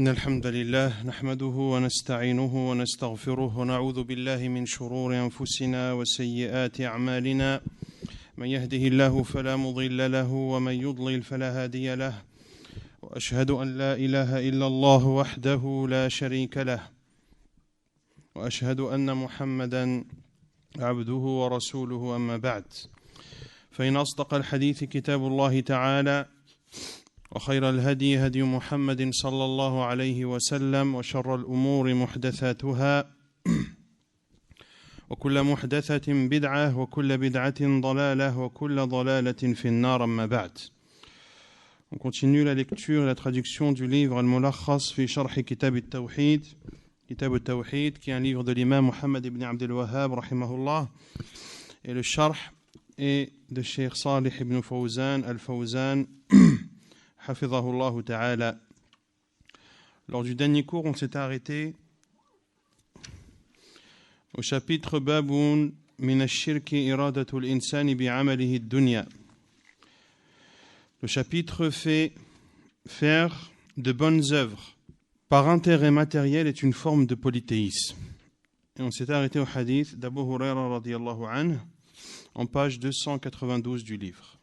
إن الحمد لله نحمده ونستعينه ونستغفره ونعوذ بالله من شرور أنفسنا وسيئات أعمالنا من يهده الله فلا مضل له ومن يضلل فلا هادي له وأشهد أن لا إله إلا الله وحده لا شريك له وأشهد أن محمدا عبده ورسوله أما بعد فإن أصدق الحديث كتاب الله تعالى وخير الهدي هدي محمد صلى الله عليه وسلم وشر الأمور محدثاتها وكل محدثة بدعة وكل بدعة ضلالة وكل ضلالة في النار أما بعد. On continue la lecture et la traduction du livre Al-Mulakhas fi Sharh Kitab al-Tawhid, Kitab al-Tawhid, qui est un livre de l'imam Muhammad ibn Abd al-Wahhab rahimahullah, et le Sharh est de Cheikh Salih ibn Fawzan al-Fawzan hafidhahullah ta'ala. Lors du dernier cours, on s'était arrêté au chapitre Babun min ash-shirki iradatul insani bi'amalihi ad-dunya. Le chapitre fait faire de bonnes œuvres par intérêt matériel est une forme de polythéisme. Et on s'était arrêté au hadith d'Abu Huraira radiyallahu anhu en page 292 du livre.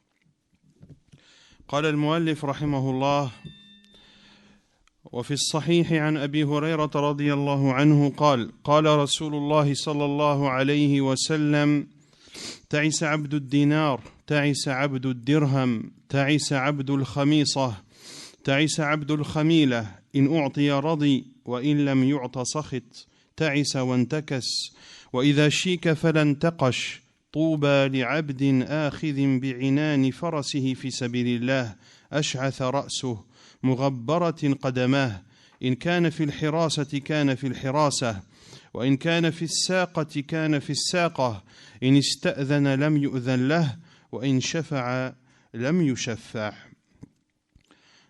قال المؤلف رحمه الله: وفي الصحيح عن أبي هريرة رضي الله عنه قال: قال رسول الله صلى الله عليه وسلم: تعس عبد الدينار، تعس عبد الدرهم، تعس عبد الخميصة، تعس عبد الخميلة، إن أعطي رضي وإن لم يعط سخط، تعس وانتكس، وإذا شيك فلا انتقش، طوبى لعبد آخذ بعنان فرسه في سبيل الله أشعث رأسه مغبرة قدماه، إن كان في الحراسة كان في الحراسة، وإن كان في الساقة كان في الساقة، إن استأذن لم يؤذن له، وإن شفع لم يشفع.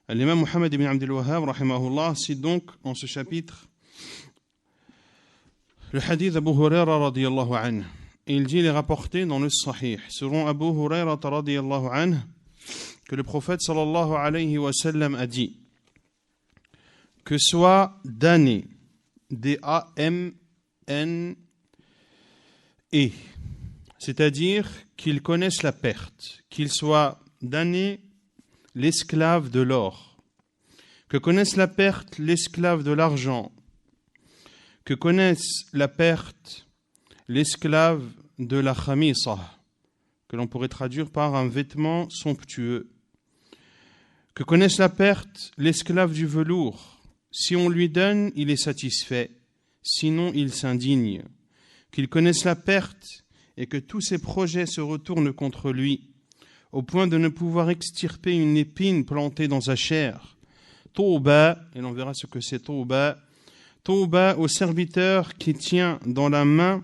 L'imam Muhammad ibn Abd al-Wahhab rahimahullah cite donc en ce chapitre le hadith d'Abu Huraira radiyallahu anhu. Et il dit, il est rapporté dans le Sahih, selon Abu Huraira radiyallahu anhu, que le prophète sallallahu alayhi wa sallam a dit que soit damné, D-A-M-N-E, c'est-à-dire qu'il connaisse la perte, qu'il soit damné l'esclave de l'or, que connaisse la perte l'esclave de l'argent, que connaisse la perte l'esclave de la khamisa, que l'on pourrait traduire par un vêtement somptueux, que connaisse la perte l'esclave du velours, si on lui donne, il est satisfait, sinon il s'indigne, qu'il connaisse la perte et que tous ses projets se retournent contre lui, au point de ne pouvoir extirper une épine plantée dans sa chair. Tauba, et l'on verra ce que c'est Tauba, Tauba au serviteur qui tient dans la main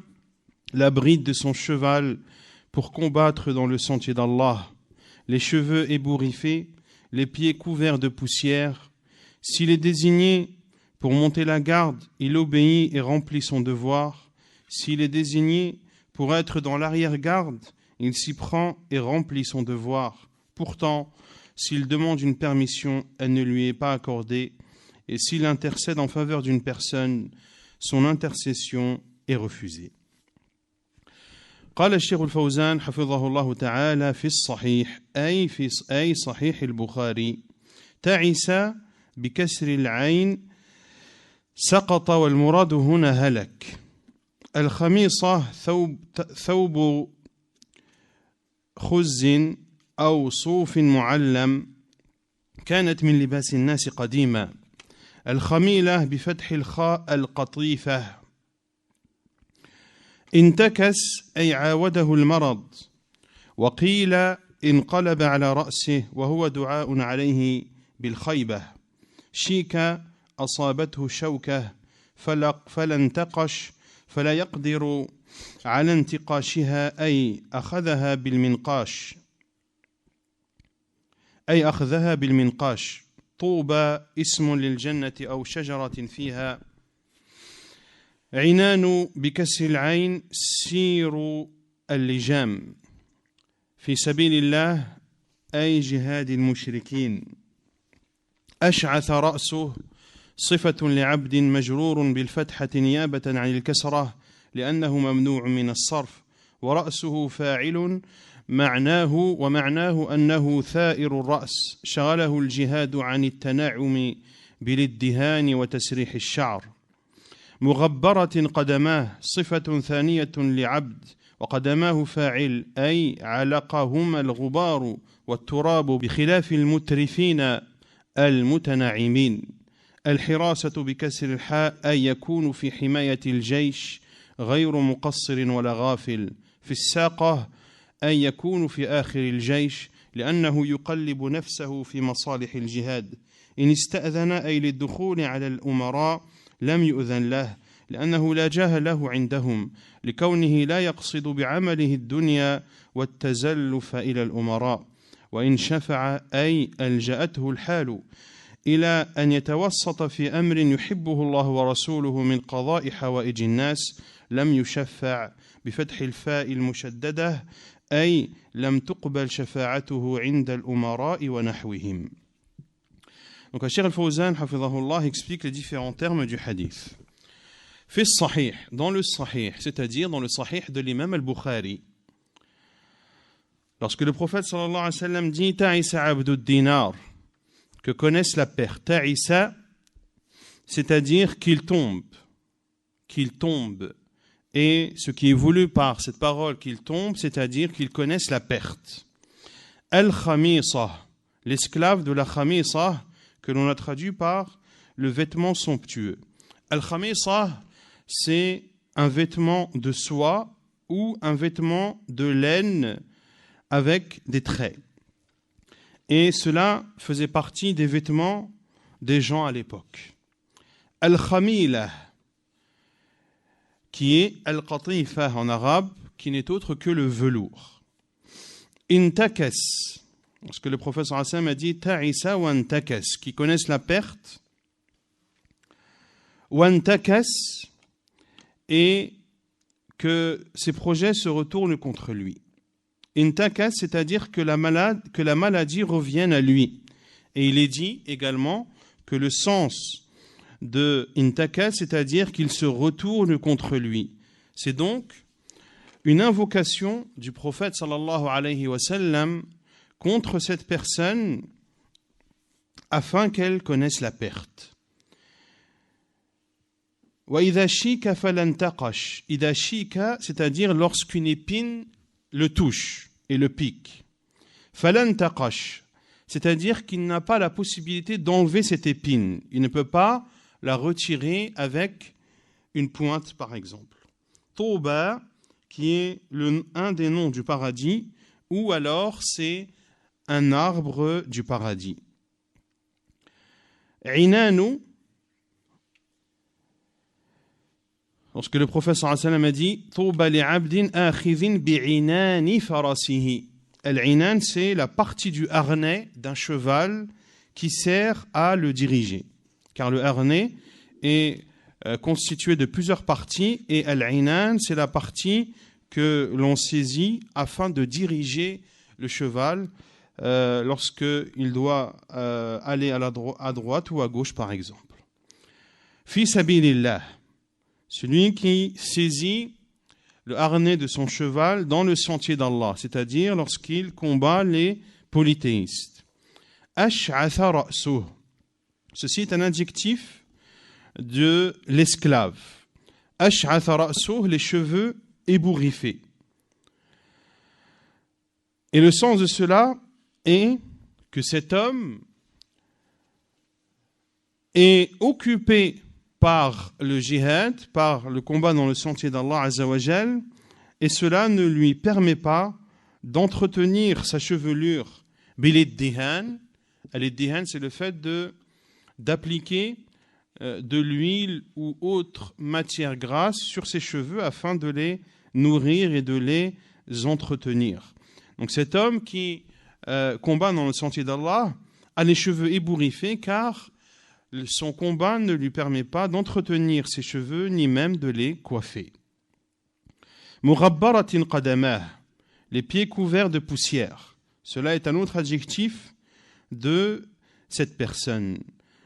la bride de son cheval pour combattre dans le sentier d'Allah, les cheveux ébouriffés, les pieds couverts de poussière. S'il est désigné pour monter la garde, il obéit et remplit son devoir. S'il est désigné pour être dans l'arrière-garde, il s'y prend et remplit son devoir. Pourtant, s'il demande une permission, elle ne lui est pas accordée, et s'il intercède en faveur d'une personne, son intercession est refusée. قال الشيخ الفوزان حفظه الله تعالى في الصحيح أي صحيح البخاري: تعس بكسر العين سقط، والمراد هنا هلك. الخميصة ثوب خز أو صوف معلم كانت من لباس الناس قديما. الخميلة بفتح الخاء القطيفة. انتكس أي عاوده المرض، وقيل انقلب على رأسه وهو دعاء عليه بالخيبة. شيك أصابته شوكة فلا انتقش فلا يقدر على انتقاشها أي أخذها بالمنقاش. طوبى اسم للجنة أو شجرة فيها. عنان بكسر العين سير اللجام في سبيل الله أي جهاد المشركين. أشعث رأسه صفة لعبد مجرور بالفتحة نيابة عن الكسرة لأنه ممنوع من الصرف ورأسه فاعل ومعناه أنه ثائر الرأس شغله الجهاد عن التنعم بالادهان وتسريح الشعر. مغبرة قدماه صفة ثانية لعبد وقدماه فاعل أي علقهما الغبار والتراب بخلاف المترفين المتنعمين. الحراسة بكسر الحاء أي يكون في حماية الجيش غير مقصر ولا غافل. في الساقة أي يكون في آخر الجيش لأنه يقلب نفسه في مصالح الجهاد. إن استأذن أي للدخول على الأمراء لم يؤذن له لأنه لا جاه له عندهم لكونه لا يقصد بعمله الدنيا والتزلف إلى الأمراء. وإن شفع أي ألجأته الحال إلى أن يتوسط في أمر يحبه الله ورسوله من قضاء حوائج الناس لم يشفع بفتح الفاء المشددة أي لم تقبل شفاعته عند الأمراء ونحوهم. Donc Cheikh Al-Fawzan hafidhahullah explique les différents termes du hadith. Fi sahih, dans le sahih, c'est-à-dire dans le sahih de l'imam al-Bukhari, lorsque le prophète sallallahu alayhi wa sallam dit Ta'isa abdud dinar, que connaissent la perte, Ta'isa, c'est-à-dire qu'il tombe. Et ce qui est voulu par cette parole qu'il tombe, c'est-à-dire qu'ils connaissent la perte. Al-Khamisa, l'esclave de la Khamisa, que l'on a traduit par le vêtement somptueux. Al-Khamisa, c'est un vêtement de soie ou un vêtement de laine avec des traits. Et cela faisait partie des vêtements des gens à l'époque. Al-Khamila, qui est Al-Qatifa en arabe, qui n'est autre que le velours. Intakas, parce que le prophète sallallahu alayhi wa sallam a dit Ta'isa wa intakas, qui connaissent la perte. Wa intakas, et que ses projets se retournent contre lui. Intakas, c'est-à-dire que la maladie revienne à lui. Et il est dit également que le sens de intakas, c'est-à-dire qu'il se retourne contre lui. C'est donc une invocation du prophète sallallahu alayhi wa sallam contre cette personne afin qu'elle connaisse la perte. Wa idha shika falantaqash. Idha shika, c'est-à-dire lorsqu'une épine le touche et le pique. Falantaqash, c'est-à-dire qu'il n'a pas la possibilité d'enlever cette épine. Il ne peut pas la retirer avec une pointe, par exemple. Touba, qui est un des noms du paradis, ou alors c'est un arbre du paradis. Inanu, lorsque le prophète sallallahu alayhi wa sallam a dit Touba li'abdin akhidhin bi'inani farasihi. Al-inan, c'est la partie du harnais d'un cheval qui sert à le diriger. Car le harnais est constitué de plusieurs parties et al-inan, c'est la partie que l'on saisit afin de diriger le cheval lorsqu'il doit aller à droite ou à gauche, par exemple. Fi sabilillah, celui qui saisit le harnais de son cheval dans le sentier d'Allah, c'est-à-dire lorsqu'il combat les polythéistes. Ash'atha ra'suh, ceci est un adjectif de l'esclave. Ash'atha ra'suh, les cheveux ébouriffés. Et le sens de cela est que cet homme est occupé par le jihad, par le combat dans le sentier d'Allah Azza wa Jal, et cela ne lui permet pas d'entretenir sa chevelure bil-iddihan. Al-iddihan, c'est le fait d'appliquer de l'huile ou autre matière grasse sur ses cheveux afin de les nourrir et de les entretenir. Donc cet homme qui combat dans le sentier d'Allah a les cheveux ébouriffés car son combat ne lui permet pas d'entretenir ses cheveux ni même de les coiffer. Mughabbaratin qadamah, les pieds couverts de poussière. Cela est un autre adjectif de cette personne,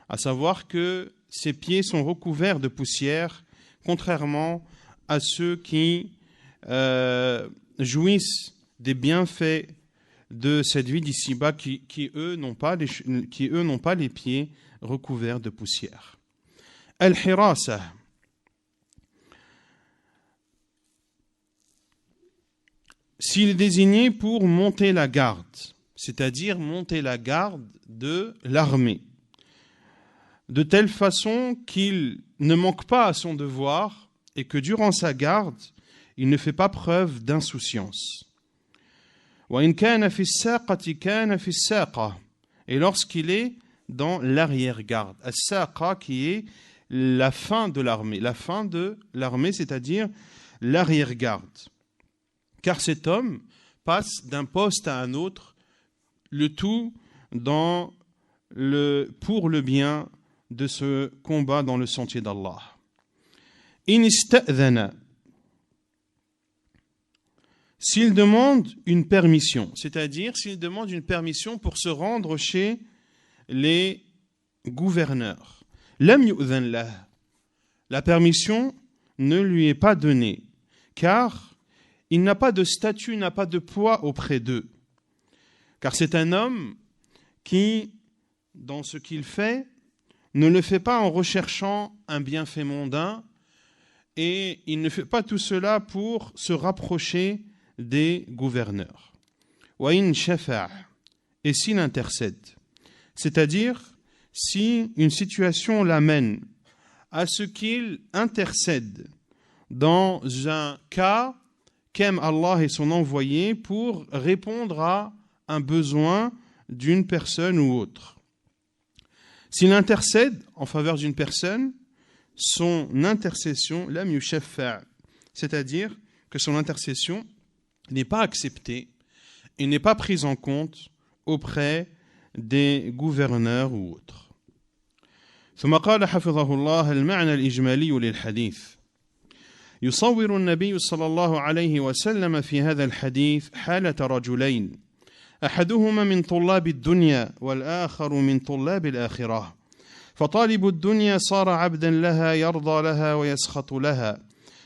à savoir que ses pieds sont recouverts de poussière, contrairement à ceux qui jouissent des bienfaits de cette vie d'ici-bas, qui eux n'ont pas les pieds recouverts de poussière. Al-Hirasa. S'il est désigné pour monter la garde, c'est-à-dire monter la garde de l'armée, de telle façon qu'il ne manque pas à son devoir et que durant sa garde, il ne fait pas preuve d'insouciance. Et lorsqu'il est dans l'arrière-garde, as-saqa qui est la fin de l'armée, c'est-à-dire l'arrière-garde. Car cet homme passe d'un poste à un autre, le tout pour le bien de ce combat dans le sentier d'Allah. In ista'dhana, s'il demande une permission, c'est-à-dire s'il demande une permission pour se rendre chez les gouverneurs, lam yu'dhan lah, la permission ne lui est pas donnée, car il n'a pas de statut, n'a pas de poids auprès d'eux. Car c'est un homme qui, dans ce qu'il fait, ne le fait pas en recherchant un bienfait mondain, et il ne fait pas tout cela pour se rapprocher des gouverneurs. Wa in shafa', et s'il intercède, c'est-à-dire si une situation l'amène à ce qu'il intercède dans un cas qu'aime Allah et son envoyé pour répondre à un besoin d'une personne ou autre. S'il intercède en faveur d'une personne, son intercession, lam yushaffa', c'est-à-dire que son intercession n'est pas acceptée et n'est pas prise en compte auprès des gouverneurs ou autres. ثم قال حفظه الله المعنى الإجمالي للحديث. يصور النبي صلى الله عليه وسلم في هذا الحديث حالة رجلين أحدهما من طلاب الدنيا والآخر من طلاب الآخرة فطالب الدنيا صار عبدا لها يرضى لها ويسخط لها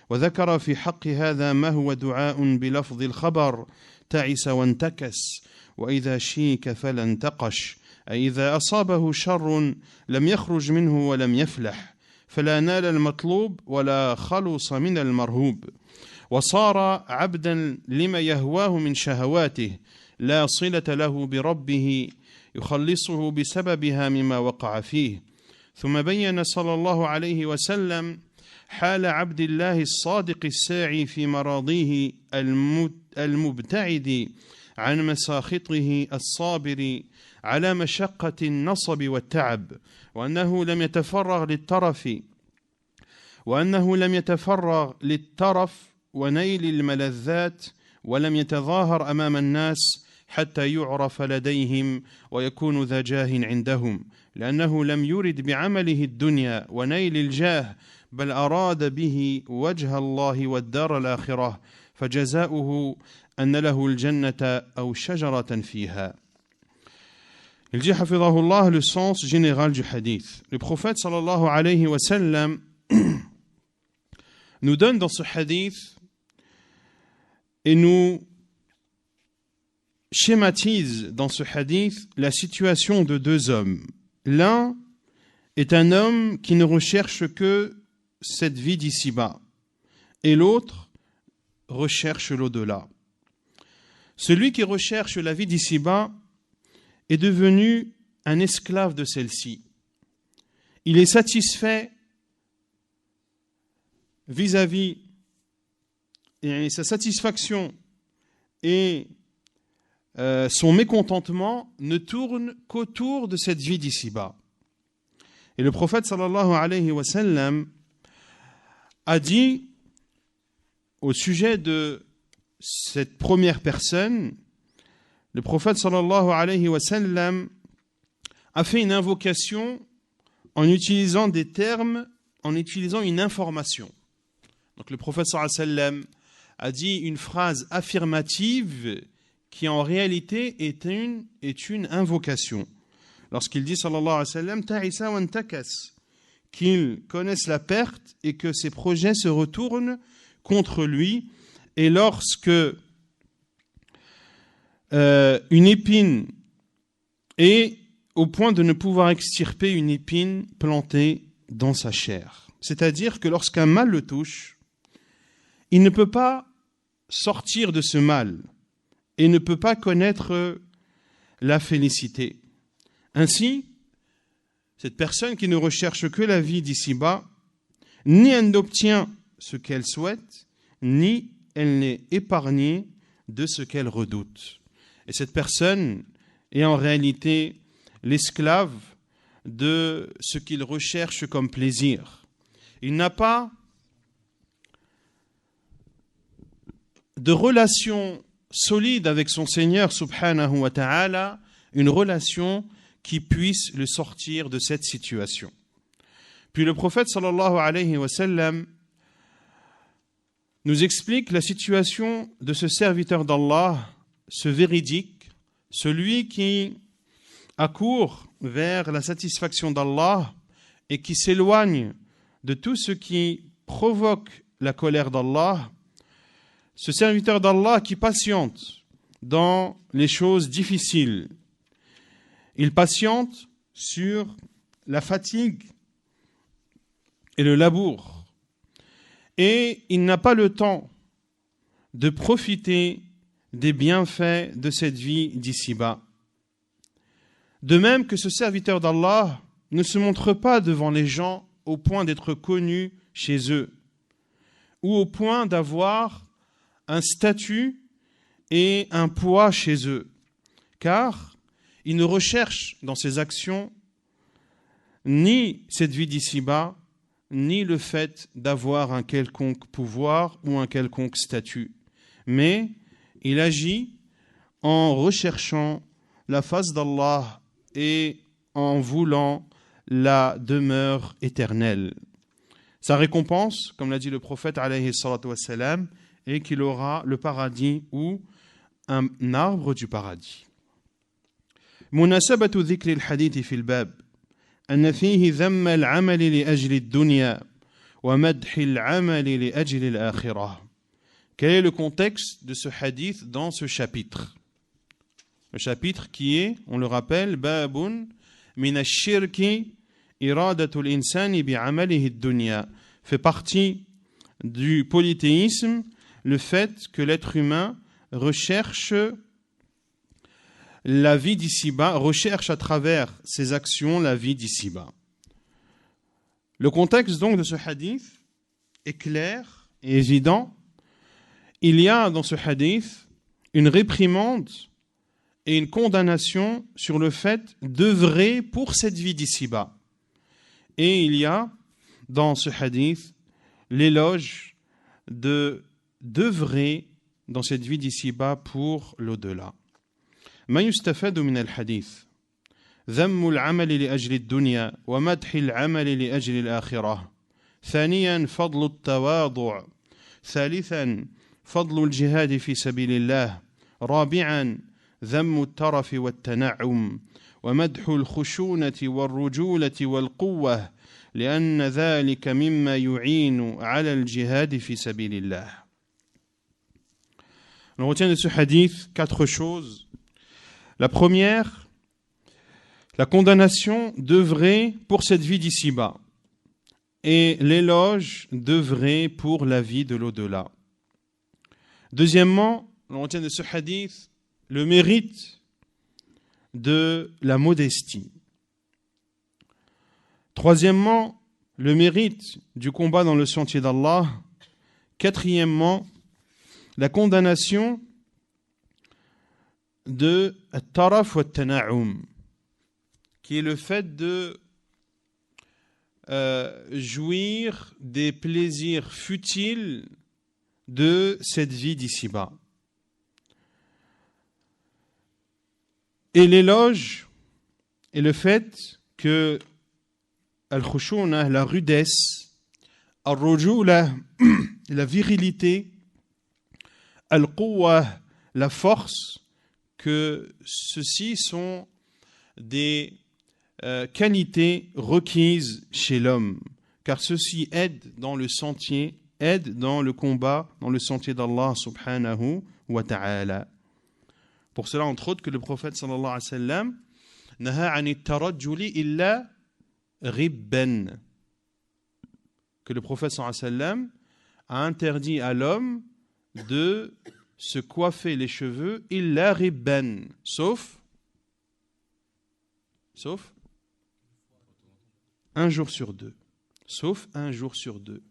وذكر في حق هذا ما هو دعاء بلفظ الخبر تعس وانتكس وإذا شيك فلا انتقش أي إذا أصابه شر لم يخرج منه ولم يفلح فلا نال المطلوب ولا خلص من المرهوب وصار عبدا لما يهواه من شهواته لا صلة له بربه يخلصه بسببها مما وقع فيه ثم بين صلى الله عليه وسلم حال عبد الله الصادق الساعي في مراضيه المبتعد عن مساخطه الصابر على مشقة النصب والتعب وأنه لم يتفرغ للترف ونيل الملذات ولم يتظاهر أمام الناس حتى يعرف لديهم ويكون ذا جاه عندهم لأنه لم يرد بعمله الدنيا ونيل الجاه بل أراد به وجه الله والدار الآخرة فجزاؤه أن له الجنة أو شجرة فيها. Il dit, hafidhahullah, le sens général du hadith. Le prophète, sallallahu alayhi wa sallam, nous donne dans ce hadith et nous schématise dans ce hadith la situation de deux hommes. L'un est un homme qui ne recherche que cette vie d'ici-bas, et l'autre recherche l'au-delà. Celui qui recherche la vie d'ici-bas est devenu un esclave de celle-ci. Il est satisfait vis-à-vis, et sa satisfaction et son mécontentement ne tournent qu'autour de cette vie d'ici-bas. Et le prophète sallallahu alayhi wa sallam a dit au sujet de cette première personne, le prophète sallallahu alayhi wa sallam a fait une invocation en utilisant des termes, en utilisant une information. Donc le prophète sallallahu alayhi wa sallam a dit une phrase affirmative qui en réalité est une invocation. Lorsqu'il dit sallallahu alayhi wa sallam ta'isa wa antakas, qu'il connaisse la perte et que ses projets se retournent contre lui. Et lorsque une épine est au point de ne pouvoir extirper une épine plantée dans sa chair. C'est-à-dire que lorsqu'un mal le touche, il ne peut pas sortir de ce mal et ne peut pas connaître la félicité. Ainsi, cette personne qui ne recherche que la vie d'ici-bas, ni elle n'obtient ce qu'elle souhaite, ni elle n'est épargnée de ce qu'elle redoute. Et cette personne est en réalité l'esclave de ce qu'il recherche comme plaisir. Il n'a pas de relation solide avec son Seigneur subhanahu wa ta'ala, une relation qui puisse le sortir de cette situation. Puis le prophète sallallahu alayhi wa sallam nous explique la situation de ce serviteur d'Allah, ce véridique, celui qui accourt vers la satisfaction d'Allah et qui s'éloigne de tout ce qui provoque la colère d'Allah, ce serviteur d'Allah qui patiente dans les choses difficiles. Il patiente sur la fatigue et le labour. Et il n'a pas le temps de profiter des bienfaits de cette vie d'ici-bas. De même que ce serviteur d'Allah ne se montre pas devant les gens au point d'être connu chez eux ou au point d'avoir un statut et un poids chez eux, car il ne recherche dans ses actions ni cette vie d'ici-bas, ni le fait d'avoir un quelconque pouvoir ou un quelconque statut, mais il agit en recherchant la face d'Allah et en voulant la demeure éternelle. Sa récompense, comme l'a dit le prophète alayhi salatu wassalam, est qu'il aura le paradis ou un arbre du paradis. مناسبة ذكر الحديث في الباب أن فيه ذم العمل لأجل الدنيا ومدح العمل لأجل الآخرة. Quel est le contexte de ce hadith dans ce chapitre? Le chapitre qui est, on le rappelle, باب من الشرك إرادة الإنسان بعمله الدنيا, fait partie du polythéisme le fait que l'être humain recherche la vie d'ici-bas, recherche à travers ses actions la vie d'ici-bas. Le contexte donc de ce hadith est clair et évident. Il y a dans ce hadith une réprimande et une condamnation sur le fait d'œuvrer pour cette vie d'ici-bas. Et il y a dans ce hadith l'éloge d'œuvrer dans cette vie d'ici-bas pour l'au-delà. ما يستفاد من الحديث ذم العمل لأجل الدنيا ومدح العمل لأجل الآخرة. ثانيا فضل التواضع. ثالثا فضل الجهاد في سبيل الله. رابعا ذم الترف والتنعم ومدح الخشونة والرجولة والقوة لأن ذلك مما يعين على الجهاد في سبيل الله. On retient de ce hadith 4 choses. La première, la condamnation d'œuvrer pour cette vie d'ici-bas et l'éloge d'œuvrer pour la vie de l'au-delà. Deuxièmement, on retient de ce hadith le mérite de la modestie. Troisièmement, le mérite du combat dans le sentier d'Allah. Quatrièmement, la condamnation de at-taraf wa at-tana'um, qui est le fait de jouir des plaisirs futiles de cette vie d'ici-bas. Et l'éloge est le fait que al-khushuna, la rudesse, al-rujula, la virilité, al-quwwa, la force, que ceux-ci sont des qualités requises chez l'homme, car ceci aide dans le sentier, aide dans le combat, dans le sentier d'Allah subhanahu wa ta'ala. Pour cela, entre autres, que le prophète sallallahu alayhi wa sallam naha ani tarajjuli illa ribban, que le prophète sallallahu alayhi wa sallam a interdit à l'homme de se coiffer les cheveux illa ribban, sauf un jour sur deux. Sauf un jour sur deux.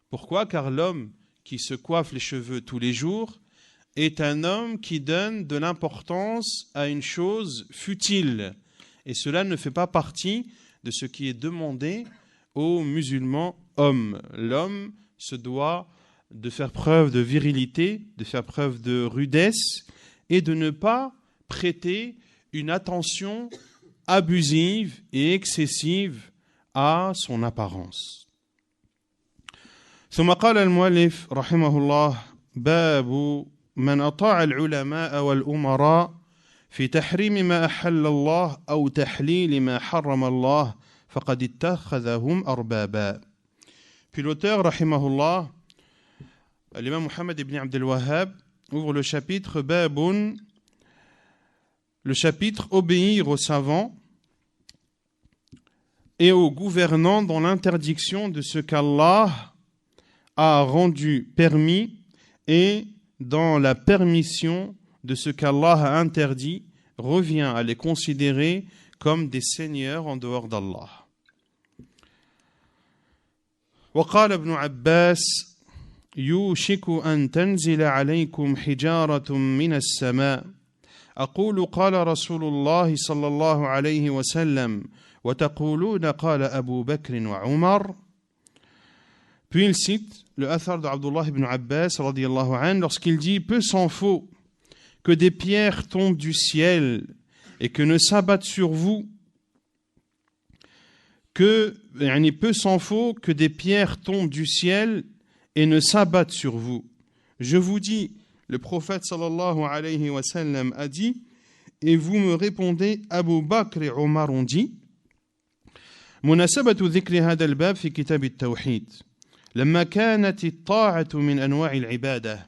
Pourquoi ? Car l'homme qui se coiffe les cheveux tous les jours est un homme qui donne de l'importance à une chose futile. Et cela ne fait pas partie de ce qui est demandé aux musulmans hommes. L'homme se doit de faire preuve de virilité, de faire preuve de rudesse et de ne pas prêter une attention abusive et excessive à son apparence. ثم قال المؤلف رحمه الله باب من أطاع العلماء والأمراء في تحريم ما أحل الله أو تحليل ما حرم الله فقد اتخذهم أربابا. Puis l'auteur rahimahullah, l'imam Muhammad ibn Abdel Wahhab, ouvre le chapitre Baboun, le chapitre obéir aux savants et aux gouvernants dans l'interdiction de ce qu'Allah a rendu permis et dans la permission de ce qu'Allah a interdit, revient à les considérer comme des seigneurs en dehors d'Allah. وقال ابن عباس يوشك أن تنزل عليكم حجارة من السماء أقول قال رسول الله صلى الله عليه وسلم وتقولون قال أبو بكر وعمر. Puis il cite le athar d'Abdullah ibn Abbas radiyallahu anhu lorsqu'il dit « Peu s'en faut que des pierres tombent du ciel et que ne s'abattent sur vous, peu s'en faut que des pierres tombent du ciel et ne s'abattent sur vous. Je vous dis, le prophète sallallahu alayhi wa sallam a dit, et vous me répondez, Abu Bakr et Omar ont dit, مناسبة ذكر هذا الباب في كتاب التوحيد لما كانت الطاعة من أنواع العبادة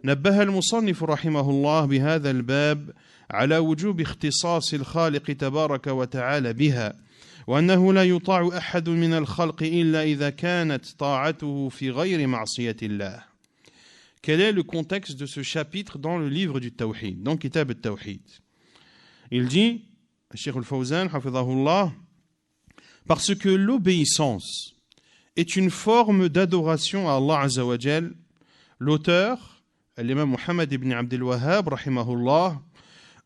نبه المصنف رحمه الله بهذا الباب على وجوب اختصاص الخالق تبارك وتعالى بها وأنه لا يطاع أحد من الخلق إلا إذا كانت طاعته في غير معصية الله. Quel est le contexte de ce chapitre dans le livre du Tawhid, dans Kitab al-Tawhid? Il dit, Cheikh al-Fawzan, hafidhahullah, parce que l'obéissance est une forme d'adoration à Allah Azza wa Jal, l'auteur, l'imam Muhammad ibn Abdel Wahhab, rahimahullah,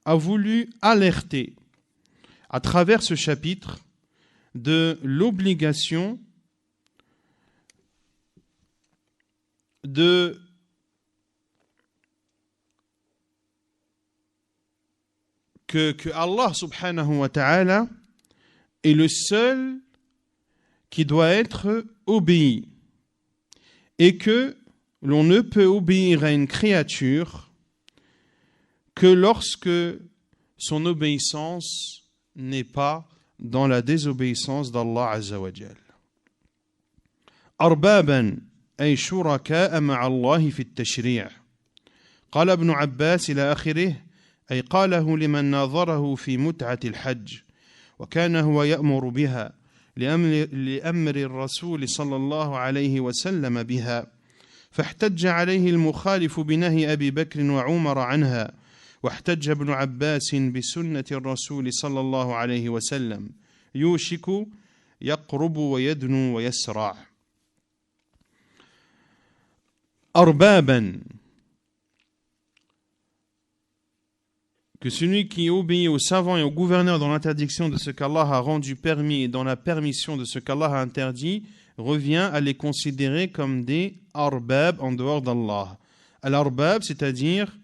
a voulu alerter à travers ce chapitre de l'obligation que Allah subhanahu wa ta'ala est le seul qui doit être obéi et que l'on ne peut obéir à une créature que lorsque son obéissance n'est pas dans la désobéissance d'Allah Azza wa Jal. أربابا أي شركاء مع الله في التشريع. قال ابن عباس إلى آخره أي قاله لمن ناظره في متعة الحج وكان هو يأمر بها لأمر الرسول صلى الله عليه وسلم بها فاحتج عليه المخالف بنهي أبي بكر وعمر عنها واحتج ابن عباس بسنة الرسول صلى الله عليه وسلم يوشك يقرب ويدنو ويسرع. أربابا, que celui qui obéit aux savants et aux gouverneurs dans l'interdiction de ce qu'Allah a rendu permis et dans la permission de ce qu'Allah a interdit revient à les considérer comme des arbab en dehors d'Allah. Al-arbab, c'est-à-dire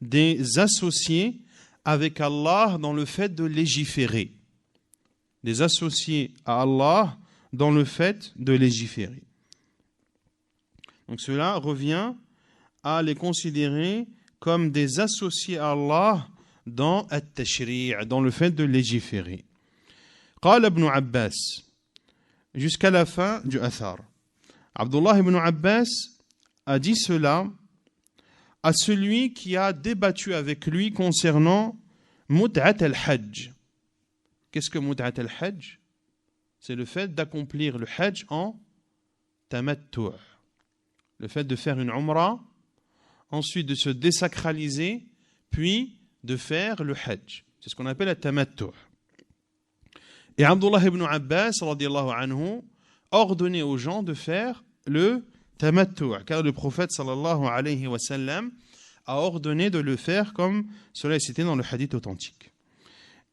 des associés avec Allah dans le fait de légiférer. Des associés à Allah dans le fait de légiférer. Donc cela revient à les considérer comme des associés à Allah dans at-tashri', dans le fait de légiférer. قال ابن عباس, jusqu'à la fin du athar. Abdullah ibn Abbas a dit cela à celui qui a débattu avec lui concernant Mut'at al-Hajj. Qu'est-ce que Mut'at al-Hajj? C'est le fait d'accomplir le Hajj en tamattu'. Le fait de faire une umrah, ensuite de se désacraliser, puis de faire le Hajj. C'est ce qu'on appelle le tamattu'. Et Abdullah ibn Abbas, radiyallahu anhu, ordonnait aux gens de faire le tamattu', car le prophète sallallahu alayhi wa sallam a ordonné de le faire comme cela est cité dans le hadith authentique.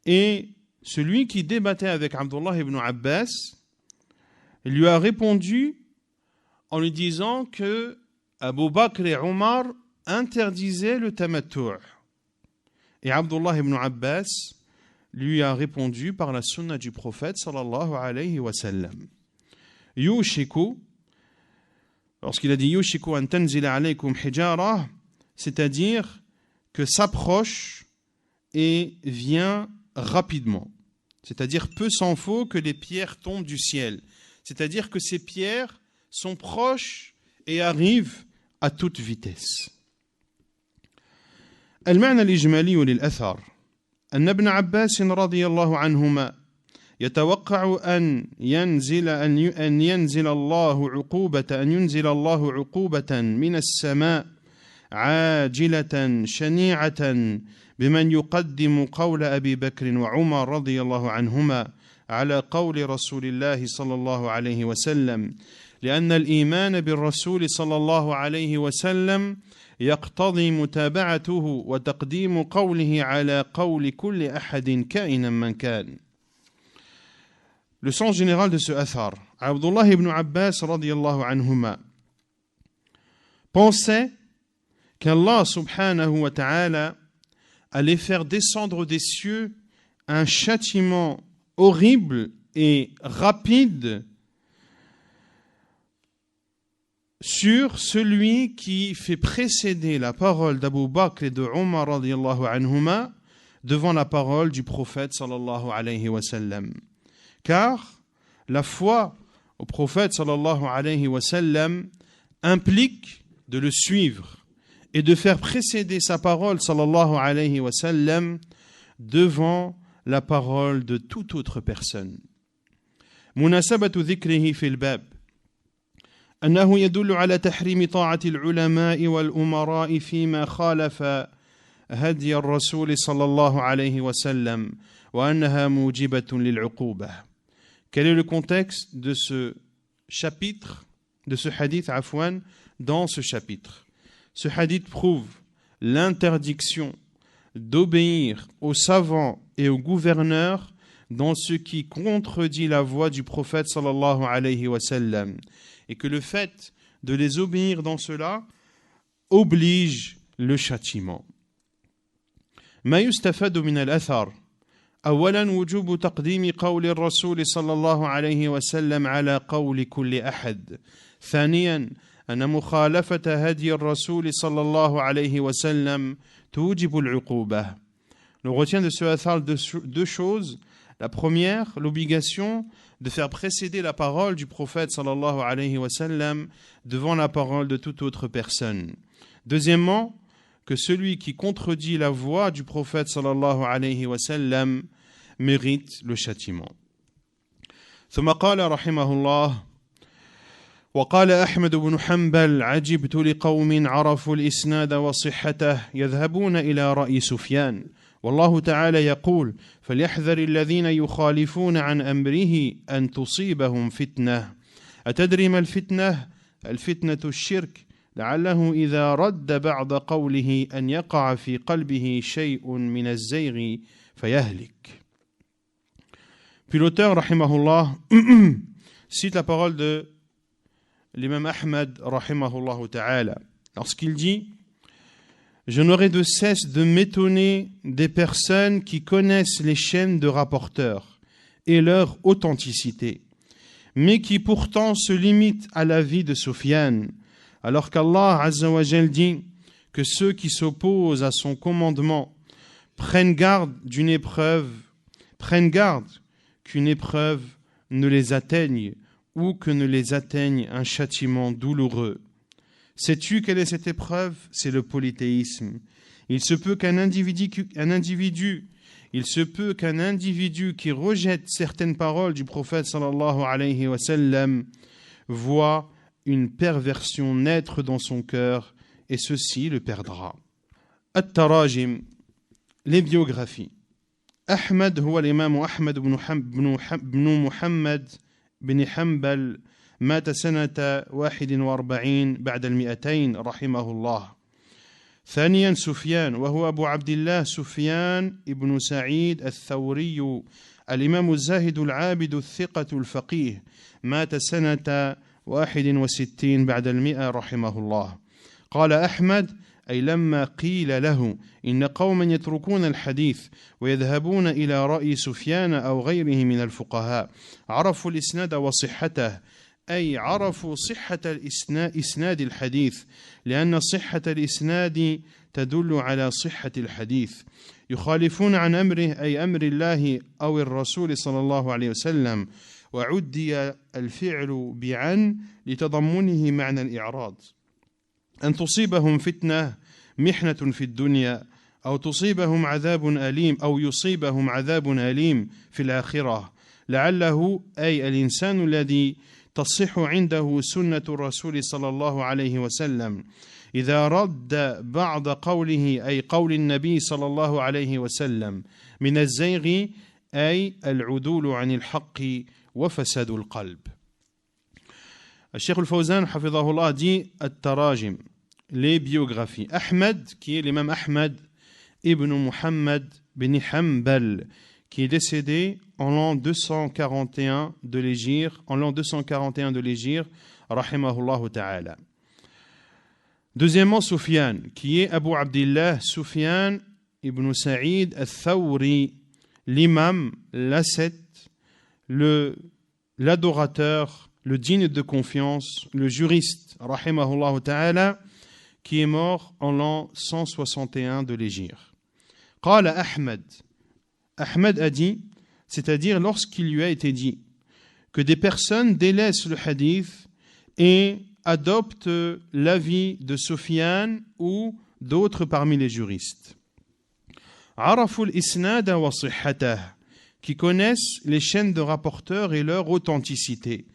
Et celui qui débattait avec Abdullah ibn Abbas lui a répondu en lui disant que Abu Bakr et Omar interdisaient le tamattu'. Et Abdullah ibn Abbas lui a répondu par la sunna du prophète sallallahu alayhi wa sallam. Yushiku, lorsqu'il a dit Yushiku an tanzila alaykum hijara, c'est-à-dire que s'approche et vient rapidement. C'est-à-dire peu s'en faut que les pierres tombent du ciel. C'est-à-dire que ces pierres sont proches et arrivent à toute vitesse. المعنى الإجمالي للأثر أن ابن عباس رضي الله عنهما يتوقع أن ينزل الله عقوبة من السماء عاجلة شنيعة بمن يقدم قول أبي بكر وعمر رضي الله عنهما على قول رسول الله صلى الله عليه وسلم لأن الإيمان بالرسول صلى الله عليه وسلم يقتضي متابعته وتقديم قوله على قول كل أحد كائنا من كان. Le sens général de ce athar, Abdullah ibn Abbas radiyallahu anhuma pensait qu'Allah subhanahu wa ta'ala allait faire descendre des cieux un châtiment horrible et rapide sur celui qui fait précéder la parole d'Abu Bakr et de Omar radiyallahu anhuma devant la parole du prophète sallallahu alayhi wa sallam. Car la foi au prophète sallallahu alayhi wa sallam implique de le suivre et de faire précéder sa parole sallallahu alayhi wa sallam devant la parole de toute autre personne. Munasabatu dhikrihi fil bab أنه يدل على تحريم طاعة العلماء والأمراء فيما خالف هدي الرسول صلى الله عليه وسلم وأنها موجبة للعقوبة. Quel est le contexte de ce chapitre, de ce hadith afwan, dans ce chapitre? Ce hadith prouve l'interdiction d'obéir aux savants et aux gouverneurs dans ce qui contredit la voie du prophète sallallahu alayhi wa sallam, et que le fait de les obéir dans cela oblige le châtiment. ما يستفاد من الأثر أولا وجوب تقديم قول الرسول صلى الله عليه وسلم على قول كل أحد. ثانيا أن مخالفة هدي الرسول صلى الله عليه وسلم توجب العقوبة. On retient de ce athar deux choses. La première, l'obligation de faire précéder la parole du prophète sallallahu alayhi wa sallam devant la parole de toute autre personne. Deuxièmement, que celui qui contredit la voix du prophète sallallahu alayhi wa sallam mérite le châtiment. ثم قال رحمه الله وقال أحمد بن حنبل عجبت لقوم عرفوا الإسناد وصحته يذهبون إلى رأي سفيان والله تعالى يقول فليحذر الذين يخالفون عن أمره أن تصيبهم فتنة أتدري ما الفتنة؟ الفتنة الشرك لعله إذا رد بعض قوله أن يقع في قلبه شيء من الزيغ فيهلك. Puis l'auteur, rahimahullah, cite la parole de l'imam Ahmad, rahimahullah ta'ala, lorsqu'il dit « Je n'aurai de cesse de m'étonner des personnes qui connaissent les chaînes de rapporteurs et leur authenticité, mais qui pourtant se limitent à l'avis de Sufyan, alors qu'Allah Azza wa Jal dit que ceux qui s'opposent à son commandement prennent garde d'une épreuve, prennent garde qu'une épreuve ne les atteigne ou que ne les atteigne un châtiment douloureux. Sais-tu quelle est cette épreuve? C'est le polythéisme. Il se peut qu'un individu qui rejette certaines paroles du prophète sallallahu alayhi wa sallam voit une perversion naître dans son cœur et ceci le perdra. At-Tarajim, les biographies. Ahmad huwa l'imam Ahmad ibn Muhammad بن حنبل مات سنة 41 بعد 200 رحمه الله. ثانيا سفيان وهو أبو عبد الله سفيان ابن سعيد الثوري الإمام الزاهد العابد الثقة الفقيه مات سنة 61 بعد 100 رحمه الله. قال أحمد أي لما قيل له إن قوما يتركون الحديث ويذهبون إلى رأي سفيان أو غيره من الفقهاء عرفوا الإسناد وصحته أي عرفوا صحة إسناد الحديث لأن صحة الإسناد تدل على صحة الحديث يخالفون عن أمره أي أمر الله أو الرسول صلى الله عليه وسلم وعدي الفعل بعن لتضمنه معنى الإعراض أن تصيبهم فتنة محنة في الدنيا أو تصيبهم عذاب أليم أو يصيبهم عذاب أليم في الآخرة لعله أي الإنسان الذي تصح عنده سنة الرسول صلى الله عليه وسلم إذا رد بعض قوله أي قول النبي صلى الله عليه وسلم من الزيغ أي العدول عن الحق وفساد القلب. Cheikh al-Fawzan, hafidhahullah, dit At-Tarajim, les biographies. Ahmed, qui est l'imam Ahmed ibn Muhammad bin Hanbal, qui est décédé en l'an 241 de l'Hégire, rahimahullah ta'ala. Deuxièmement, Sufyan, qui est Abu Abdillah Sufyan ibn Sa'id al-Thawri, l'imam, l'ascète, l'adorateur, le digne de confiance, le juriste, rahimahullah ta'ala, qui est mort en l'an 161 de l'Hégire. Qala Ahmed. Ahmed a dit, c'est-à-dire lorsqu'il lui a été dit que des personnes délaissent le hadith et adoptent l'avis de Sufyan ou d'autres parmi les juristes. Arafu al-isnada wa sihhatah, qui connaissent les chaînes de rapporteurs et leur authenticité.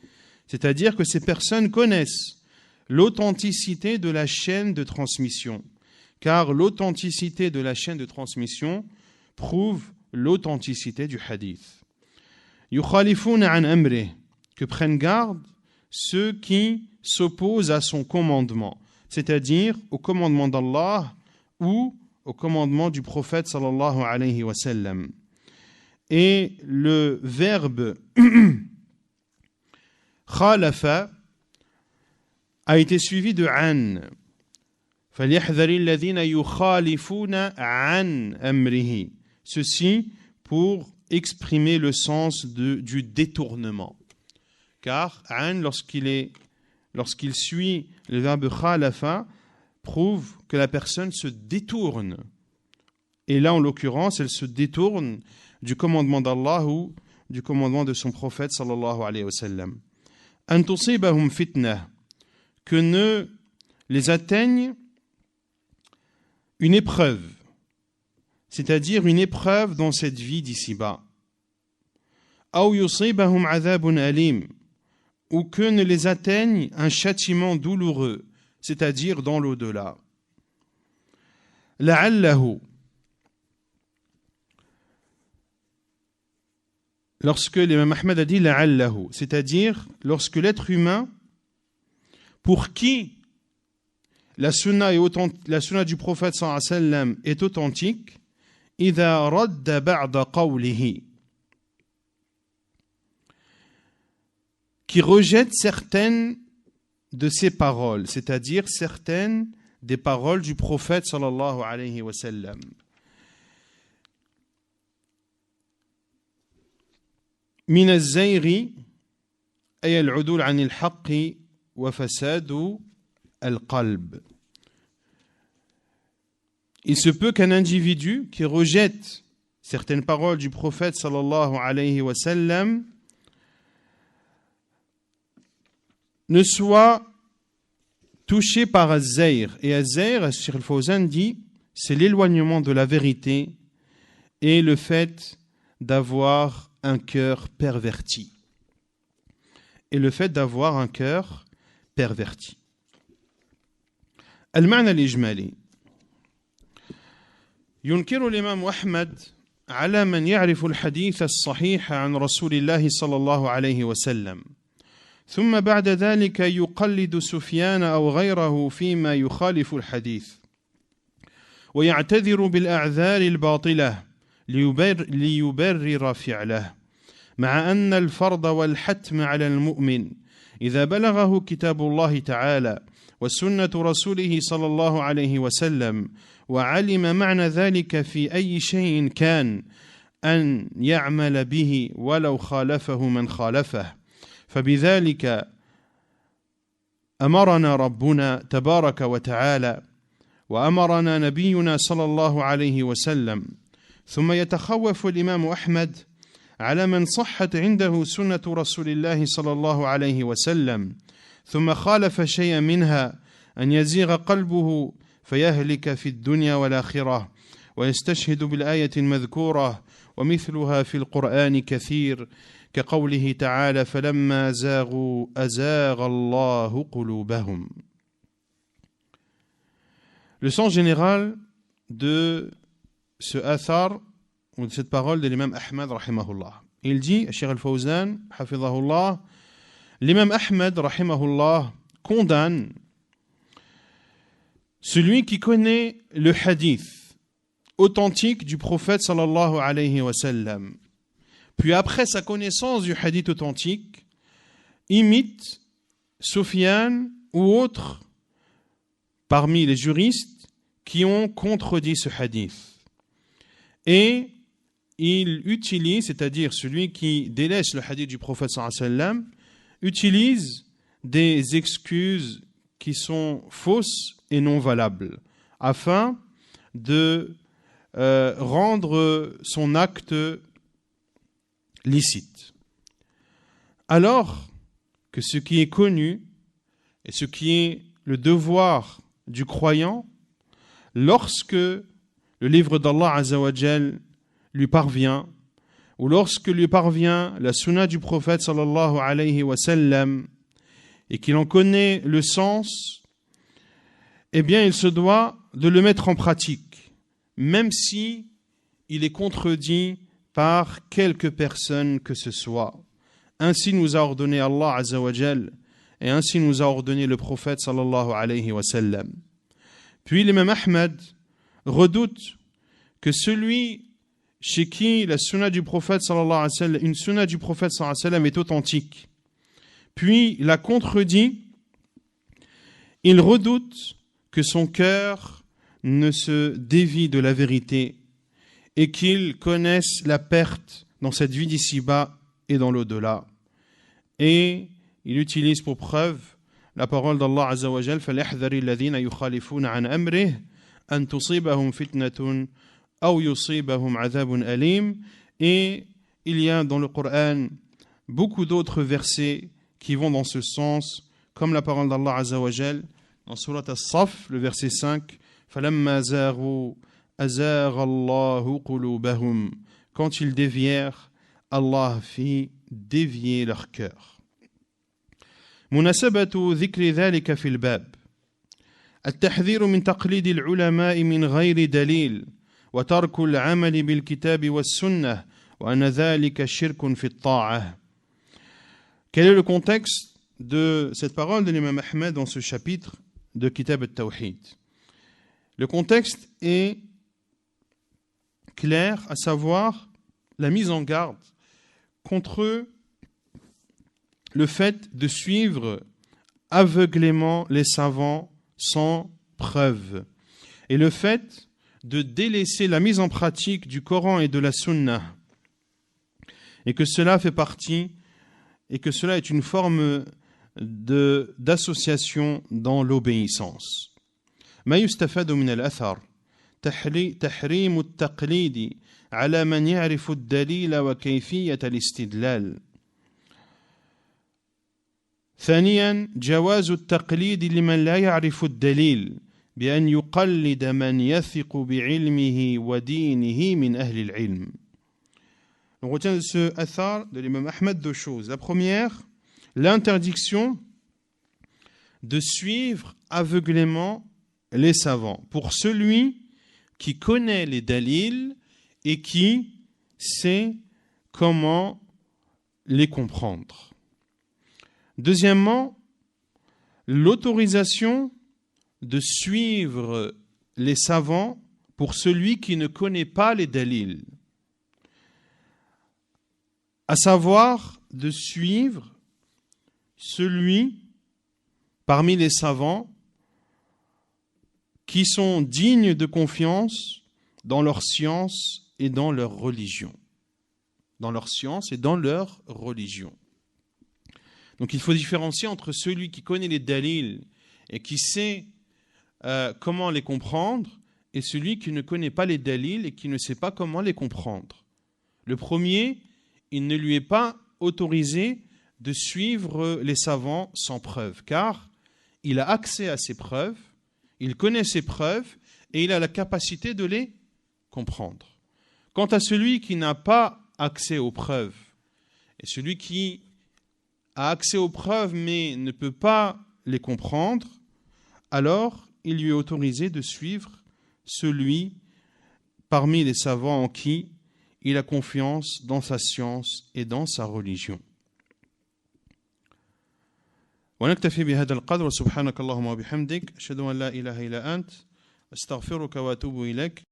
C'est-à-dire que ces personnes connaissent l'authenticité de la chaîne de transmission, car l'authenticité de la chaîne de transmission prouve l'authenticité du hadith. Yukhalifuna an amrih, que prennent garde ceux qui s'opposent à son commandement, c'est-à-dire au commandement d'Allah ou au commandement du prophète sallallahu alayhi wa sallam. Et le verbe khalafa a été suivi de an. فَلْيَحْذَرِ الَّذِينَ يُخَالِفُونَ عَنْ أَمْرِهِ. Ceci pour exprimer le sens du détournement. Car an, lorsqu'il suit le verbe khalafa, prouve que la personne se détourne. Et là, en l'occurrence, elle se détourne du commandement d'Allah ou du commandement de son prophète sallallahu alayhi wa sallam. An tusibahum fitna, que ne les atteigne une épreuve, c'est-à-dire une épreuve dans cette vie d'ici-bas. Aw yusibahum adhabun alim, ou que ne les atteigne un châtiment douloureux, c'est-à-dire dans l'au-delà. La'allahu, lorsque l'imam Ahmed a dit la'allahu, c'est-à-dire lorsque l'être humain, pour qui la sunna du prophète sallallahu alayhi wa sallam est authentique, idha radda ba'da qawlihi, qui rejette certaines de ses paroles, c'est-à-dire certaines des paroles du prophète sallallahu alayhi wa sallam. من الزيغ أي العدول عن الحق وفساد القلب. Il se peut qu'un individu qui rejette certaines paroles du prophète sallallahu alayhi wa sallam ne soient touchées par az-zayr. Et az-zayr, Cheikh al-Fawzan dit, c'est l'éloignement de la vérité et le fait d'avoir un cœur perverti. Et le fait d'avoir un cœur perverti. المعنى الإجمالي ينكر الإمام أحمد على من يعرف الحديث الصحيح عن رسول الله صلى الله عليه وسلم ثم بعد ذلك يقلد سفيان أو غيره فيما يخالف الحديث ويعتذر بالأعذار الباطلة ليبرر فعله مع أن الفرض والحتم على المؤمن إذا بلغه كتاب الله تعالى وسنة رسوله صلى الله عليه وسلم وعلم معنى ذلك في أي شيء كان أن يعمل به ولو خالفه من خالفه فبذلك أمرنا ربنا تبارك وتعالى وأمرنا نبينا صلى الله عليه وسلم ثم يتخوف الإمام أحمد على من صحت عنده سنة رسول الله صلى الله عليه وسلم ثم خالف شيئا منها أن يزيغ قلبه فيهلك في الدنيا والآخرة ويستشهد بالآية المذكورة ومثلها في القرآن كثير كقوله تعالى فلما زاغوا أزاغ الله قلوبهم. Le sens général de ce athar ou de cette parole de l'imam Ahmad rahimahullah. Il dit, Cheikh al-Fawzan hafidhahullah, l'imam Ahmad rahimahullah condamne celui qui connaît le hadith authentique du prophète sallallahu alayhi wa sallam, puis après sa connaissance du hadith authentique, imite Sufyan ou autres parmi les juristes qui ont contredit ce hadith. Et il utilise, c'est-à-dire celui qui délaisse le hadith du prophète sallallahu alayhi wa sallam, utilise des excuses qui sont fausses et non valables, afin de rendre son acte licite. Alors que ce qui est connu et ce qui est le devoir du croyant, lorsque le livre d'Allah Azza wa Jal lui parvient, ou lorsque lui parvient la sunna du prophète sallallahu alayhi wa sallam, et qu'il en connaît le sens, eh bien il se doit de le mettre en pratique, même si il est contredit par quelques personnes que ce soit. Ainsi nous a ordonné Allah Azza wa Jal, et ainsi nous a ordonné le prophète sallallahu alayhi wa sallam. Puis l'imam Ahmad redoute que celui chez qui la sunna du prophète sallallahu alayhi wa sallam, une sunna du prophète sallallahu alayhi wa sallam est authentique, puis la contredit, il redoute que son cœur ne se dévie de la vérité et qu'il connaisse la perte dans cette vie d'ici-bas et dans l'au-delà. Et il utilise pour preuve la parole d'Allah Azza wa Jal فَلْيَحْذَرِ الَّذِينَ يُخَالِفُونَ عَنْ أَمْرِهِ أَنْ تُصِيبَهُمْ فِتْنَةٌ أَوْ يُصِيبَهُمْ عَذَابٌ أَلِيمٌ. Et il y a dans le Coran beaucoup d'autres versets qui vont dans ce sens, comme la parole d'Allah Azza wa Jal dans Surat As-Saff, le verset 5, فَلَمَّا زَاغُوا أَزَاغَ اللَّهُ قُلُوبَهُمْ. Quand ils dévièrent, Allah fit dévier leur cœur. مناسبة ذكر ذلك في الباب التحذير من تقليد العلماء من غير دليل وترك العمل بالكتاب والسنة وأن ذلك شرك في الطاعة. Quel est le contexte de cette parole de l'imam Ahmed dans ce chapitre de Kitab al-Tawhid? Le contexte est clair, à savoir la mise en garde contre le fait de suivre aveuglément les savants sans preuve et le fait de délaisser la mise en pratique du Coran et de la Sunna, et que cela fait partie et que cela est une forme d'association dans l'obéissance. ما يستفاد من الأثر تحريم التقليد على من يعرف الدليل وكيفية الاستدلال. ثانيا جواز التقليد لمن لا يعرف الدليل بأن يقلد من يثق بعلمه ودينه من أهل العلم. On retient de ce athar de l'imam Ahmed deux choses. La première, l'interdiction de suivre aveuglément les savants pour celui qui connaît les dalils et qui sait comment les comprendre. Deuxièmement, l'autorisation de suivre les savants pour celui qui ne connaît pas les dalils, à savoir de suivre celui parmi les savants qui sont dignes de confiance dans leur science et dans leur religion. Dans leur science et dans leur religion. Donc il faut différencier entre celui qui connaît les dalils et qui sait comment les comprendre et celui qui ne connaît pas les dalils et qui ne sait pas comment les comprendre. Le premier, il ne lui est pas autorisé de suivre les savants sans preuve, car il a accès à ces preuves, il connaît ces preuves et il a la capacité de les comprendre. Quant à celui qui n'a pas accès aux preuves, et celui qui a accès aux preuves mais ne peut pas les comprendre, alors il lui est autorisé de suivre celui parmi les savants en qui il a confiance dans sa science et dans sa religion. ونكتفي بهذا القدر وسبحانك اللهم وبحمدك أشهد أن لا إله إلا أنت أستغفرك وأتوب إليك